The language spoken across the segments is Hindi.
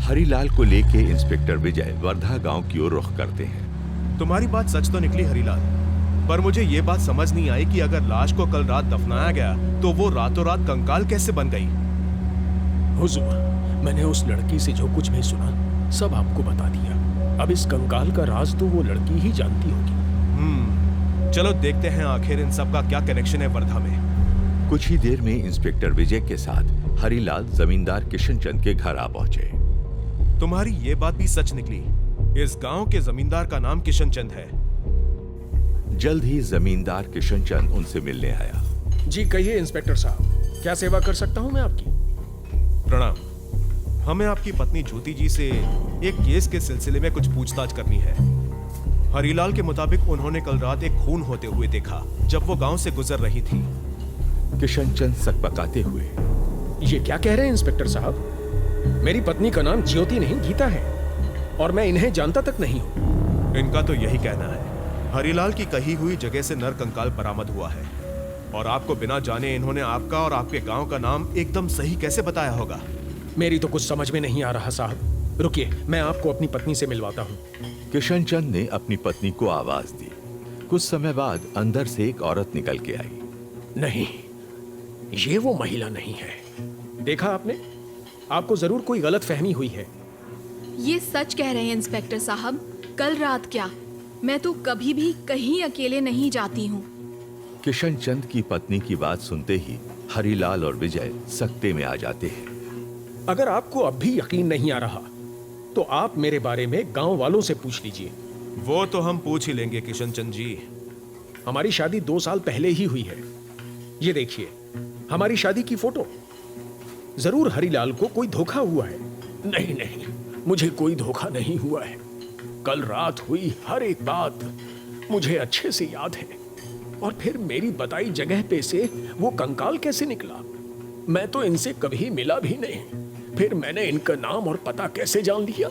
हरीलाल को लेके इंस्पेक्टर विजय वर्धा गांव की ओर रुख करते हैं। तुम्हारी बात सच तो निकली हरीलाल, पर मुझे ये बात समझ नहीं आई कि अगर लाश को कल रात दफनाया गया तो वो रातों रात कंकाल कैसे बन गई। हुजूर, मैंने उस लड़की से जो कुछ भी सुना सब आपको बता दिया। अब इस कंकाल का राज तो वो लड़की ही जानती होगी। चलो देखते हैं आखिर इन सब का क्या कनेक्शन है वर्धा में। कुछ ही देर में इंस्पेक्टर विजय के साथ हरीलाल जमींदार किशन चंद के घर आ पहुंचे। तुम्हारी ये बात भी सच निकली, इस गांव के जमींदार का नाम किशन चंद है। जल्द ही जमींदार किशन चंद उनसे मिलने आया। जी कहिए इंस्पेक्टर साहब, क्या सेवा कर सकता हूं मैं आपकी? प्रणाम। हमें आपकी पत्नी ज्योति जी से एक केस के सिलसिले में कुछ पूछताछ करनी है। हरीलाल के मुताबिक उन्होंने कल रात एक खून होते हुए देखा जब वो गांव से गुजर रही थी। किशन चंद सकपकाते हुए, ये क्या कह रहे हैं इंस्पेक्टर साहब? मेरी पत्नी का नाम ज्योति नहीं गीता है और मैं इन्हें जानता तक नहीं हूं। इनका तो यही कहना है। हरीलाल की कही हुई जगह से नर कंकाल बरामद हुआ है और आपको बिना जाने इन्होंने आपका और आपके गांव का नाम एकदम सही कैसे बताया होगा? मेरी तो कुछ समझ में नहीं आ रहा साहब। रुकिए, मैं आपको अपनी पत्नी से मिलवाता हूं। किशन चंद ने अपनी पत्नी को आवाज दी। कुछ समय बाद अंदर से एक औरत निकल के आई। नहीं, ये वो महिला नहीं है। देखा आपने? आपको जरूर कोई गलत फहमी हुई है। ये सच कह रहे हैं इंस्पेक्टर साहब। कल रात क्या, मैं तो कभी भी कहीं अकेले नहीं जाती हूँ। किशन चंद की पत्नी की बात सुनते ही हरीलाल और विजय सकते में आ जाते हैं। अगर आपको अब भी यकीन नहीं आ रहा तो आप मेरे बारे में गांव वालों से पूछ लीजिए। वो तो हम पूछ ही लेंगे किशन चंद जी। हमारी शादी 2 साल पहले ही हुई है। ये देखिए हमारी शादी की फोटो। जरूर हरीलाल को कोई धोखा हुआ है। नहीं नहीं, मुझे कोई धोखा नहीं हुआ है। कल रात हुई हर एक बात मुझे अच्छे से याद है। और फिर मेरी बताई जगह पे से वो कंकाल कैसे निकला? मैं तो इनसे कभी मिला भी नहीं, फिर मैंने इनका नाम और पता कैसे जान लिया?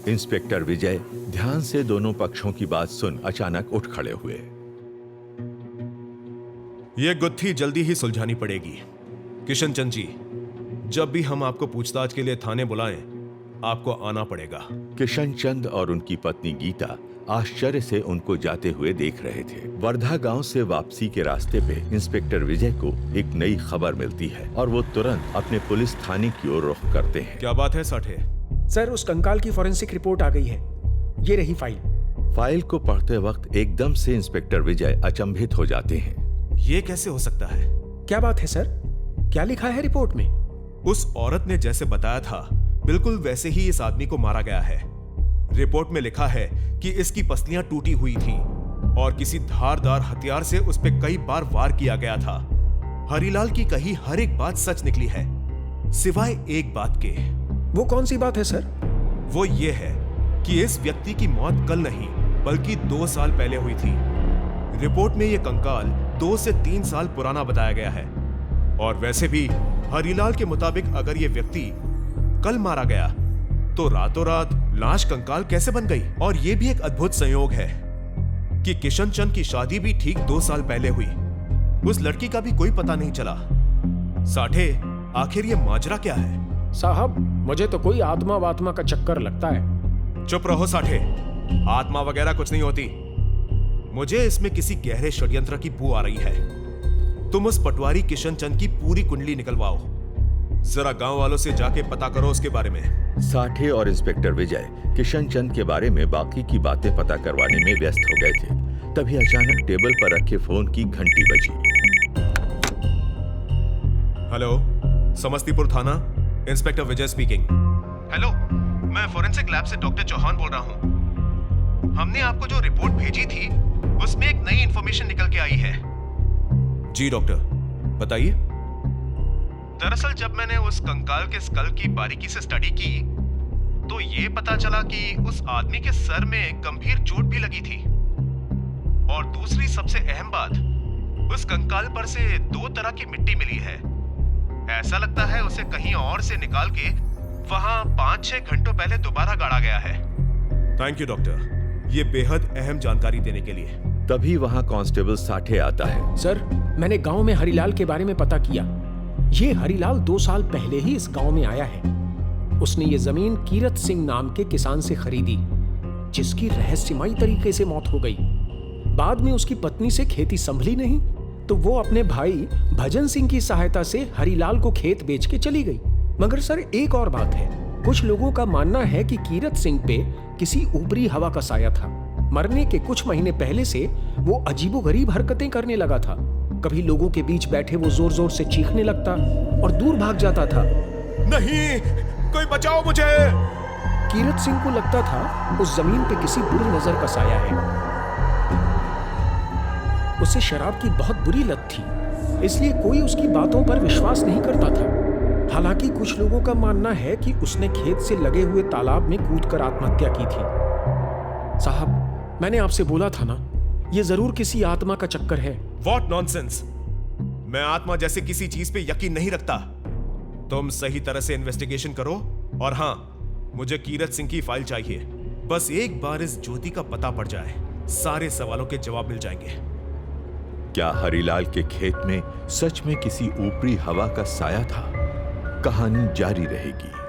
इंस्पेक्टर विजय ध्यान से दोनों पक्षों की बात सुन अचानक उठ खड़े हुए। ये गुत्थी जल्दी ही सुलझानी पड़ेगी। किशन चंद जी, जब भी हम आपको पूछताछ के लिए थाने बुलाएं, आपको आना पड़ेगा। किशन चंद और उनकी पत्नी गीता आश्चर्य से उनको जाते हुए देख रहे थे। वर्धा गांव से वापसी के रास्ते पे इंस्पेक्टर विजय को एक नई खबर मिलती है और वो तुरंत अपने पुलिस थाने की ओर रुख करते हैं। क्या बात है साठे? सर, उस कंकाल की फॉरेंसिक रिपोर्ट आ गई है। ये रही फाइल। फाइल को पढ़ते वक्त एकदम से इंस्पेक्टर विजय अचंभित हो जाते हैं। ये कैसे हो सकता है? क्या बात है सर? क्या लिखा है रिपोर्ट में? उस औरत ने जैसे बताया था बिल्कुल वैसे ही इस आदमी को मारा गया है। रिपोर्ट में लिखा है कि इसकी पसलियां टूटी हुई थीं और किसी धारदार हथियार से उस पे कई बार वार किया गया था। हरीलाल की कही हर एक बात सच निकली है, सिवाय एक बात के। वो कौन सी बात है सर? वो ये है कि इस व्यक्ति की मौत कल नहीं बल्कि 2 साल पहले हुई थी। रिपोर्ट में यह कंकाल 2 से 3 साल पुराना बताया गया है। और वैसे भी हरीलाल के मुताबिक अगर यह व्यक्ति कल मारा गया तो रातों रात लाश कंकाल कैसे बन गई? और यह भी एक अद्भुत संयोग है कि किशन चंद की शादी भी ठीक 2 साल पहले हुई। उस लड़की का भी कोई पता नहीं चला। साठे, आखिर ये माजरा क्या है? साहब, मुझे तो कोई आत्मा वात्मा का चक्कर लगता है। चुप रहो साठे, आत्मा वगैरह कुछ नहीं होती। मुझे इसमें किसी गहरे षड्यंत्र की बू आ रही है। तुम उस पटवारी किशन चंद की पूरी कुंडली निकलवाओ। जरा गांव वालों से जाके पता करो उसके बारे में। साठे और इंस्पेक्टर विजय किशन चंद के बारे में बाकी की बातें पता करवाने में व्यस्त हो गए थे। तभी अचानक टेबल पर रखे फोन की घंटी बजी। हेलो, समस्तीपुर थाना, इंस्पेक्टर विजय स्पीकिंग। हेलो, मैं फोरेंसिक लैब से डॉक्टर चौहान बोल रहा हूँ। हमने आपको जो रिपोर्ट भेजी थी उसमें एक नई इंफॉर्मेशन निकल के आई है। जी डॉक्टर, बताइए। दरअसल जब मैंने उस कंकाल के स्कल की बारीकी से स्टडी की तो ये पता चला कि उस आदमी के सर में गंभीर चोट भी लगी थी। और दूसरी सबसे अहम बात, उस कंकाल पर से 2 तरह की मिट्टी मिली है। ऐसा लगता है उसे कहीं और से निकाल के वहां 5-6 घंटों पहले दोबारा गाड़ा गया है। थैंक यू डॉक्टर, ये बेहद अहम जानकारी देने के लिए। तभी वहां कांस्टेबल साठे आता है। सर, मैंने गांव में हरीलाल के बारे में पता किया। ये हरीलाल 2 साल पहले ही इस गांव में आया है। उसने ये जमीन कीरत सिंह नाम के किसान से खरीदी, जिसकी रहस्यमयी तरीके से मौत हो गई। बाद में उसकी पत्नी से खेती संभली नहीं तो वो अपने भाई भजन सिंह की सहायता से हरिलाल को खेत बेच के चली गई। मगर सर, एक और बात है, कुछ लोगों का मानना है कि कीरत सिंह पे किसी ऊपरी हवा का साया था। मरने के कुछ महीने पहले से वो अजीबोगरीब हरकतें करने लगा था। कभी लोगों के बीच बैठे वो जोर जोर से चीखने लगता और दूर भाग जाता था। नहीं, कोई बचाओ मुझे। कीरत सिंह को लगता था उस जमीन पे किसी बुरी नजर का साया है। उसे शराब की बहुत बुरी लत थी, इसलिए कोई उसकी बातों पर विश्वास नहीं करता था। हालांकि कुछ लोगों का मानना है कि उसने खेत से लगे हुए तालाब में कूदकर आत्महत्या की थी। साहब, मैंने आपसे बोला था ना, ये जरूर किसी आत्मा का चक्कर है। What nonsense! मैं आत्मा जैसे किसी चीज पे यकीन नहीं रखता। तुम सही तरह से इन्वेस्टिगेशन करो और हाँ, मुझे कीरत सिंह की फाइल चाहिए। बस एक बार इस ज्योति का पता पड़ जाए, सारे सवालों के जवाब मिल जाएंगे। क्या हरिलाल के खेत में सच में किसी ऊपरी हवा का साया था? कहानी जारी रहेगी।